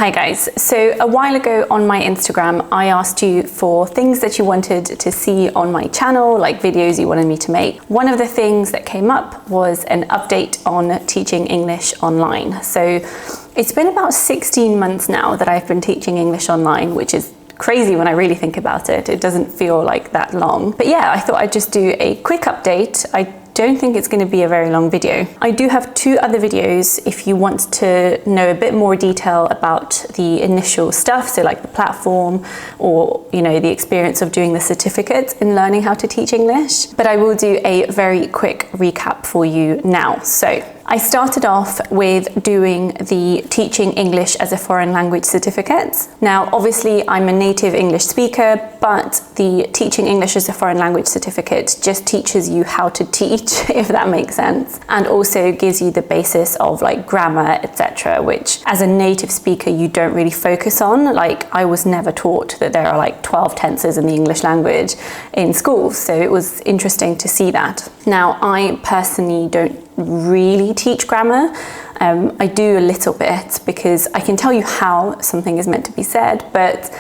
Hi guys, so a while ago on my Instagram I asked you for things that you wanted to see on my channel, like videos you wanted me to make. One of the things that came up was an update on teaching English online. So it's been about 16 months now that I've been teaching English online, which is crazy when I really think about it. It doesn't feel like that long. But yeah, I thought I'd just do a quick update. I don't think it's going to be a very long video. I do have 2 other videos if you want to know a bit more detail about the initial stuff, so like the platform or, you know, the experience of doing the certificate in learning how to teach English. But I will do a very quick recap for you now. So I started off with doing the Teaching English as a Foreign Language certificate. Now, obviously, I'm a native English speaker, but the Teaching English as a Foreign Language certificate just teaches you how to teach, if that makes sense, and also gives you the basis of like grammar, etc., which as a native speaker, you don't really focus on. Like, I was never taught that there are like 12 tenses in the English language in school, so it was interesting to see that. Now, I personally don't really teach grammar. I do a little bit because I can tell you how something is meant to be said, but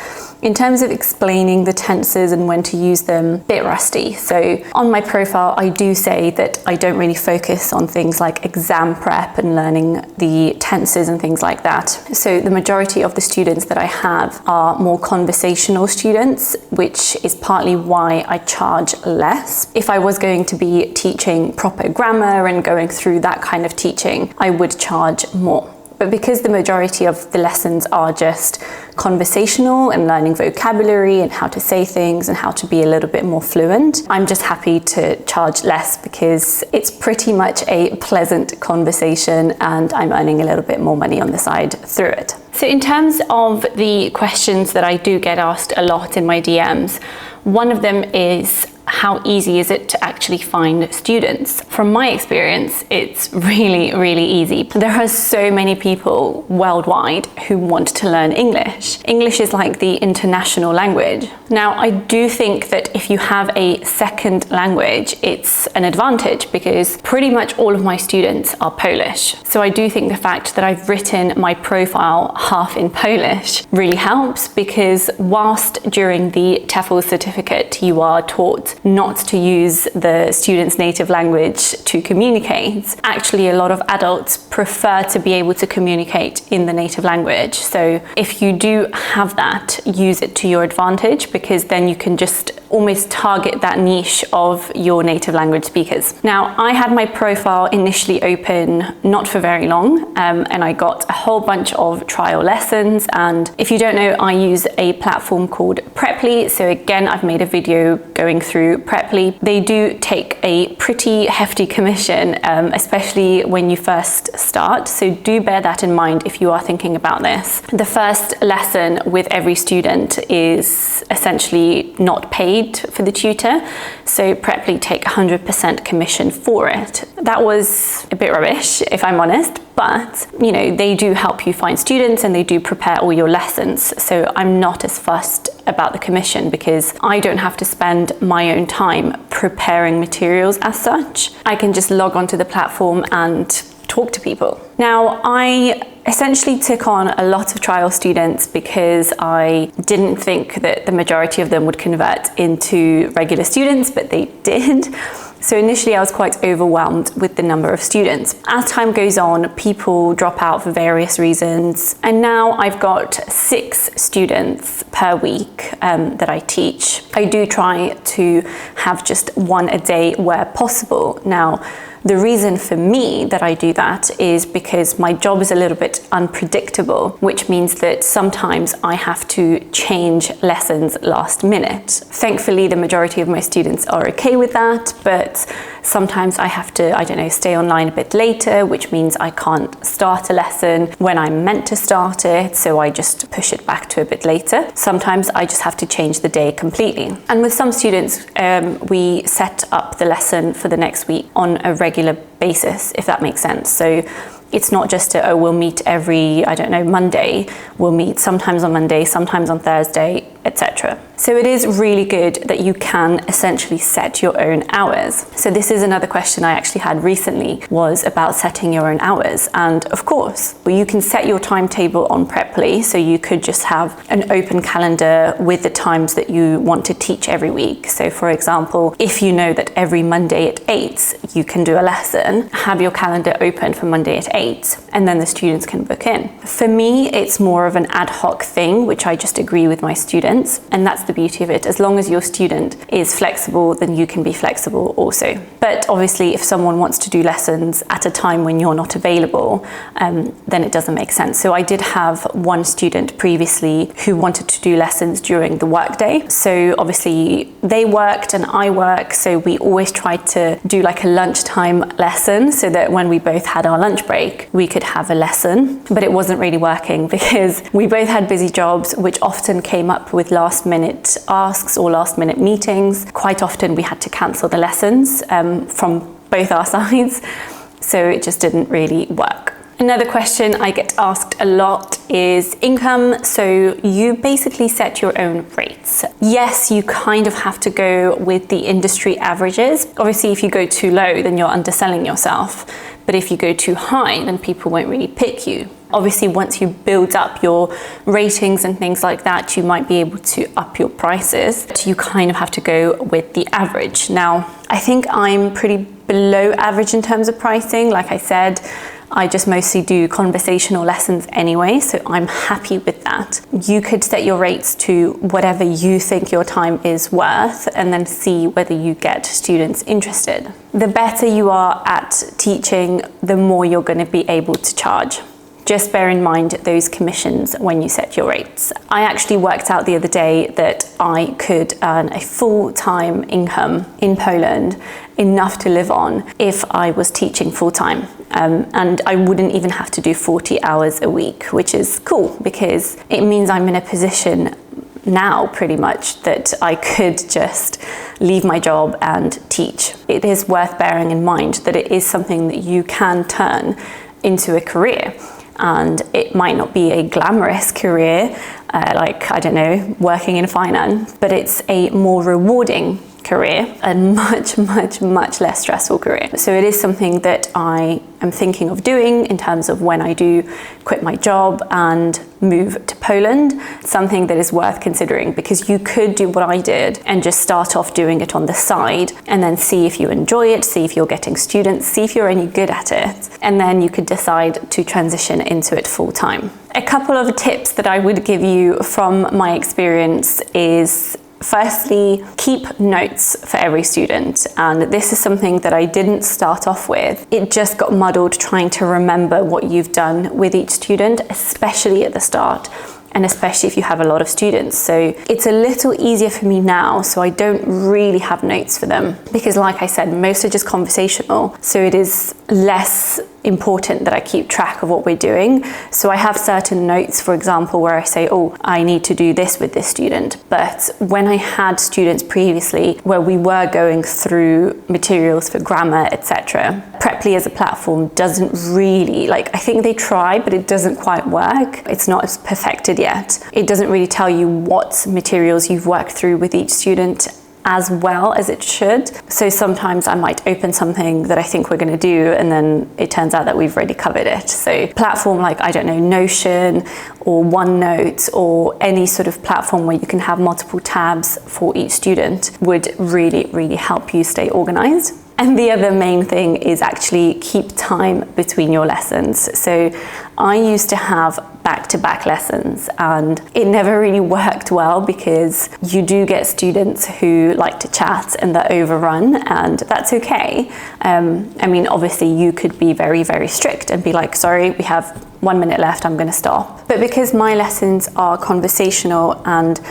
in terms of explaining the tenses and when to use them, a bit rusty. So on my profile, I do say that I don't really focus on things like exam prep and learning the tenses and things like that. So the majority of the students that I have are more conversational students, which is partly why I charge less. If I was going to be teaching proper grammar and going through that kind of teaching, I would charge more. But because the majority of the lessons are just conversational and learning vocabulary and how to say things and how to be a little bit more fluent, I'm just happy to charge less because it's pretty much a pleasant conversation and I'm earning a little bit more money on the side through it. So in terms of the questions that I do get asked a lot in my DMs, one of them is, how easy is it to actually find students? From my experience, it's really, really easy. There are so many people worldwide who want to learn English. English is like the international language. Now, I do think that if you have a second language, it's an advantage because pretty much all of my students are Polish. So I do think the fact that I've written my profile half in Polish really helps because whilst during the TEFL certificate, you are taught not to use the student's native language to communicate, actually a lot of adults prefer to be able to communicate in the native language. So if you do have that, use it to your advantage because then you can just almost target that niche of your native language speakers. Now, I had my profile initially open not for very long, and I got a whole bunch of trial lessons. And if you don't know, I use a platform called Preply. So again, I've made a video going through Preply. They do take a pretty hefty commission, especially when you first start. So do bear that in mind if you are thinking about this. The first lesson with every student is essentially not paid for the tutor. So Preply take 100% commission for it. That was a bit rubbish, if I'm honest. But, you know, they do help you find students and they do prepare all your lessons. So I'm not as fussed about the commission because I don't have to spend my own time preparing materials as such. I can just log onto the platform and talk to people. Now, I essentially took on a lot of trial students because I didn't think that the majority of them would convert into regular students, but they did. So initially I was quite overwhelmed with the number of students. As time goes on, people drop out for various reasons. And now I've got 6 students per week that I teach. I do try to have just 1 a day where possible. Now, the reason for me that I do that is because my job is a little bit unpredictable, which means that sometimes I have to change lessons last minute. Thankfully, the majority of my students are okay with that, but sometimes I have to, I don't know, stay online a bit later, which means I can't start a lesson when I'm meant to start it, so I just push it back to a bit later. Sometimes I just have to change the day completely. And with some students, we set up the lesson for the next week on a regular basis, if that makes sense. So it's not just we'll meet every, I don't know, Monday. We'll meet sometimes on Monday, sometimes on Thursday, etc. So it is really good that you can essentially set your own hours. So this is another question I actually had recently, was about setting your own hours. And of course, you can set your timetable on Preply, so you could just have an open calendar with the times that you want to teach every week. So for example, if you know that every Monday at 8 you can do a lesson, have your calendar open for Monday at 8, and then the students can book in. For me, it's more of an ad hoc thing, which I just agree with my students, and that's the beauty of it. As long as your student is flexible, then you can be flexible also. But obviously, if someone wants to do lessons at a time when you're not available, then it doesn't make sense. So I did have one student previously who wanted to do lessons during the workday. So obviously they worked and I work, so we always tried to do like a lunchtime lesson so that when we both had our lunch break, we could have a lesson. But it wasn't really working because we both had busy jobs, which often came up with last minute asks or last minute meetings. Quite often we had to cancel the lessons from both our sides. So it just didn't really work. Another question I get asked a lot is income. So you basically set your own rates. Yes, you kind of have to go with the industry averages. Obviously, if you go too low, then you're underselling yourself. But if you go too high, then people won't really pick you. Obviously, once you build up your ratings and things like that, you might be able to up your prices. But you kind of have to go with the average. Now, I think I'm pretty below average in terms of pricing. Like I said, I just mostly do conversational lessons anyway, so I'm happy with that. You could set your rates to whatever you think your time is worth and then see whether you get students interested. The better you are at teaching, the more you're going to be able to charge. Just bear in mind those commissions when you set your rates. I actually worked out the other day that I could earn a full-time income in Poland, enough to live on, if I was teaching full-time. And I wouldn't even have to do 40 hours a week, which is cool because it means I'm in a position now pretty much that I could just leave my job and teach. It is worth bearing in mind that it is something that you can turn into a career. And it might not be a glamorous career, like, I don't know, working in finance, but it's a more rewarding career and much less stressful career. So it is something that I am thinking of doing in terms of when I do quit my job and move to Poland, something that is worth considering, because you could do what I did and just start off doing it on the side and then see if you enjoy it, see if you're getting students, see if you're any good at it, and then you could decide to transition into it full time. A couple of tips that I would give you from my experience is, firstly, keep notes for every student. And this is something that I didn't start off with. It just got muddled trying to remember what you've done with each student, especially at the start, and especially if you have a lot of students. So it's a little easier for me now, so I don't really have notes for them, because like I said, most are just conversational. So it is less important that I keep track of what we're doing. So I have certain notes, for example, where I say, oh, I need to do this with this student. But when I had students previously where we were going through materials for grammar, etc., Preply as a platform doesn't really, like, I think they try, but it doesn't quite work. It's not as perfected yet. It doesn't really tell you what materials you've worked through with each student as well as it should. So sometimes I might open something that I think we're going to do, and then it turns out that we've already covered it. So platform like, I don't know, Notion or OneNote or any sort of platform where you can have multiple tabs for each student would really help you stay organized. And the other main thing is actually keep time between your lessons. So I used to have back-to-back lessons, and it never really worked well because you do get students who like to chat and they're overrun, and that's okay. I mean, obviously you could be very strict and be like, sorry, we have 1 minute left, I'm going to stop. But because my lessons are conversational and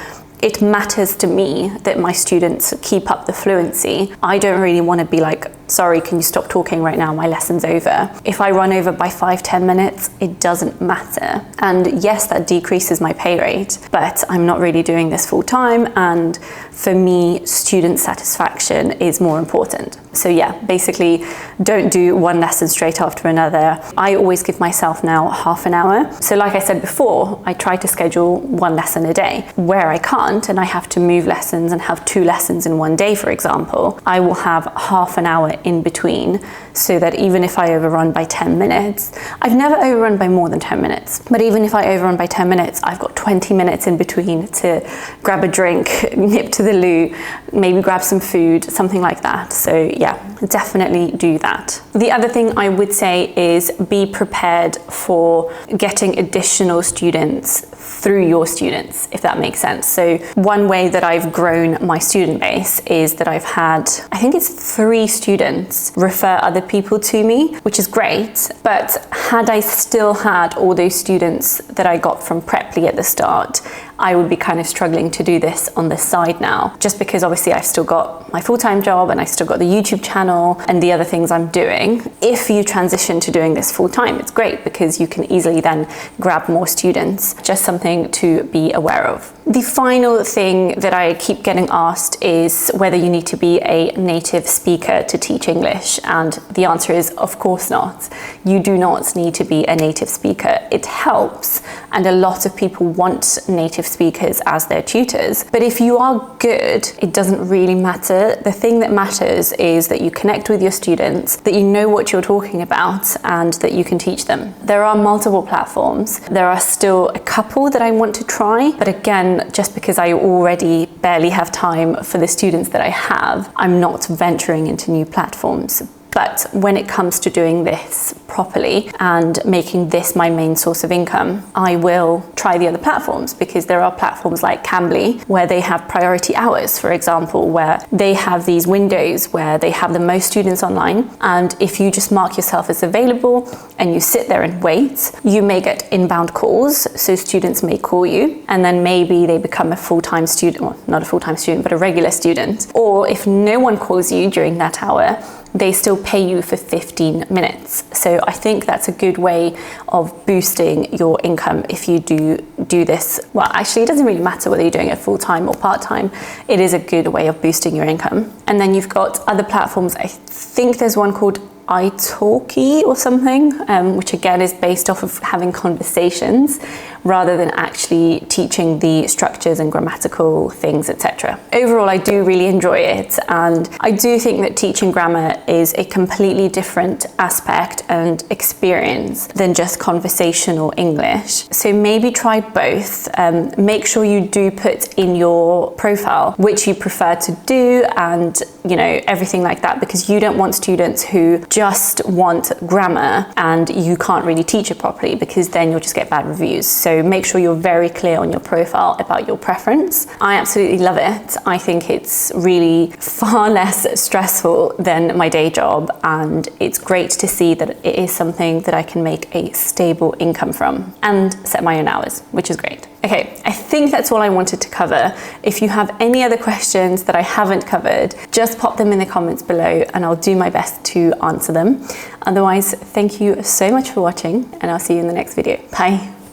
it matters to me that my students keep up the fluency, I don't really want to be like sorry, can you stop talking right now? My lesson's over. If I run over by 5-10 minutes, it doesn't matter. And yes, that decreases my pay rate, but I'm not really doing this full time. And for me, student satisfaction is more important. So yeah, basically don't do one lesson straight after another. I always give myself now half an hour. So like I said before, I try to schedule one lesson a day. Where I can't and I have to move lessons and have 2 lessons in one day, for example, I will have half an hour in between, so that even if I overrun by 10 minutes, I've never overrun by more than 10 minutes, but even if I overrun by 10 minutes, I've got 20 minutes in between to grab a drink, nip to the loo, maybe grab some food, something like that. So yeah, definitely do that. The other thing I would say is be prepared for getting additional students through your students, if that makes sense. So one way that I've grown my student base is that I've had, I think it's 3 students refer other people to me, which is great. But had I still had all those students that I got from Preply at the start, I would be kind of struggling to do this on the side now, just because obviously I've still got my full-time job and I still got the YouTube channel and the other things I'm doing. If you transition to doing this full-time, it's great because you can easily then grab more students. Just something to be aware of. The final thing that I keep getting asked is whether you need to be a native speaker to teach English, and the answer is of course not. You do not need to be a native speaker. It helps, and a lot of people want native speakers as their tutors, but if you are good, it doesn't really matter. The thing that matters is that you connect with your students, that you know what you're talking about, and that you can teach them. There are multiple platforms. There are still a couple that I want to try, but again, just because I already barely have time for the students that I have, I'm not venturing into new platforms. But when it comes to doing this properly and making this my main source of income, I will try the other platforms, because there are platforms like Cambly where they have priority hours, for example, where they have these windows where they have the most students online. And if you just mark yourself as available and you sit there and wait, you may get inbound calls. So students may call you and then maybe they become a full-time student, well, not a full-time student, but a regular student. Or if no one calls you during that hour, they still pay you for 15 minutes. So I think that's a good way of boosting your income if you do this. Well, actually, it doesn't really matter whether you're doing it full-time or part-time. It is a good way of boosting your income. And then you've got other platforms. I think there's one called italki or something, which again is based off of having conversations rather than actually teaching the structures and grammatical things, etc. Overall, I do really enjoy it, and I do think that teaching grammar is a completely different aspect and experience than just conversational English. So maybe try both. Make sure you do put in your profile which you prefer to do and everything like that, because you don't want students who just want grammar and you can't really teach it properly, because then you'll just get bad reviews. So make sure you're very clear on your profile about your preference. I absolutely love it. I think it's really far less stressful than my day job, and it's great to see that it is something that I can make a stable income from and set my own hours, which is great. Okay, I think that's all I wanted to cover. If you have any other questions that I haven't covered, just pop them in the comments below and I'll do my best to answer them. Otherwise, thank you so much for watching, and I'll see you in the next video. Bye.